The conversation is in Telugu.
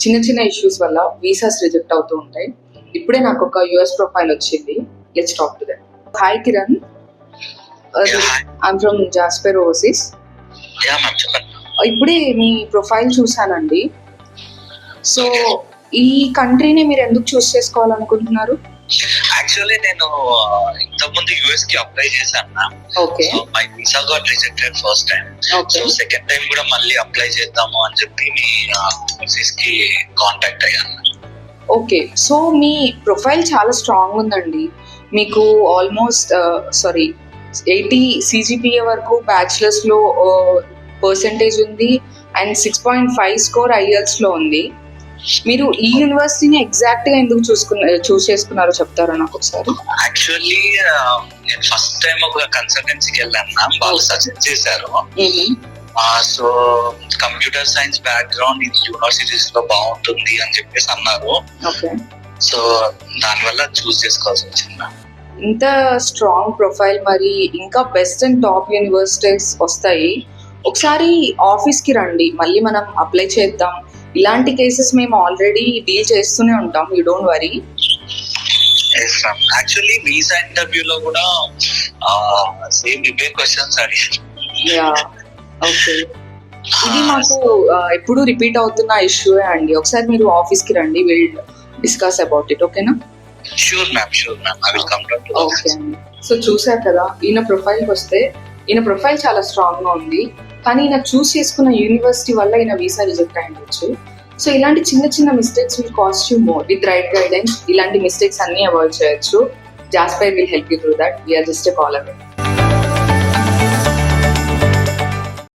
చిన్న చిన్న ఇష్యూస్ వల్ల వీసాస్ రిజెక్ట్ అవుతూ ఉంటాయి. ఇప్పుడే నాకు ఒక యుఎస్ ప్రొఫైల్ వచ్చింది. Let's talk to them. Hi Kiran, I'm from Jasper overseas. ఇప్పుడే మీ ప్రొఫైల్ చూసానండి. సో ఈ కంట్రీని మీరు ఎందుకు చూస్ చేసుకోవాలనుకుంటున్నారు? యాక్చువల్లీ నేను ఇంతకుముందు యుఎస్ కి అప్లై చేశాను. Okay, my visa got rejected first time. So second time కూడా మళ్ళీ అప్లై చేద్దాము అని చెప్పి మీ ఆఫీస్ కి కాంటాక్ట్ అయ్యాను. ఓకే, సో మీ ప్రొఫైల్ చాలా స్ట్రాంగ్ ఉందండి. మీకు ఆల్మోస్ట్ 80 CGPA వరకు బ్యాచిలర్స్ లో పర్సెంటేజ్ ఉంది అండ్ 6.5 స్కోర్ IELTS లో ఉంది. మీరు ఈ యూనివర్సిటీని ఎగ్జాక్ట్ గా ఎందుకు చూస్ చేసుకున్నారో చెప్తారా నాకు ఒకసారి? యాక్చువల్లీ నేను ఫస్ట్ టైం ఒక కన్సల్టెన్సీకి వెళ్ళాను. వాళ్ళు సజెస్ట్ చేశారు. సో కంప్యూటర్ సైన్స్ బ్యాక్గ్రౌండ్ ఇది యూనివర్సిటీస్ లో బాగుంటుంది అని చెప్పేసి అన్నారు. సో దానివల్ల చూస్ చేసుకోవాల్సి వచ్చింది. ఇంత స్ట్రాంగ్ ప్రొఫైల్, మరి ఇంకా బెస్ట్ అండ్ టాప్ యూనివర్సిటీస్ వస్తాయి. ఒకసారి ఆఫీస్ కి రండి, మళ్ళీ మనం అప్లై చేద్దాం. ఇలాంటి కేసెస్ మేము ఆల్రెడీ డీల్ చేస్తూనే ఉంటాం. You don't worry. Actually visa ఇంటర్వ్యూలో కూడా సేమ్ ఇవే క్వశ్చన్స్ అడిగారు. ఓకే, ఇది మాకు ఎప్పుడు రిపీట్ అవుతున్న ఇష్యూ అండి. ఒకసారి మీరు ఆఫీస్ కి రండి, విల్ డిస్కస్ అబౌట్ ఇట్. ఓకేనా? Sure ma'am, I will come down to office. Okay అండి. సో చూసారు కదా, ఈయన ప్రొఫైల్కి వస్తే ఈయన ప్రొఫైల్ చాలా స్ట్రాంగ్ గా ఉంది, కానీ ఈయన చూస్ చేసుకున్న యూనివర్సిటీ వల్ల ఈయన వీసా రిజెక్ట్ అయ్యవచ్చు. సో ఇలాంటి చిన్న చిన్న mistakes will cost you more. With right guidance ఇలాంటి మిస్టేక్స్ అన్ని అవాయిడ్ చేయొచ్చు. Jaspire will help you through that. We are just a call away.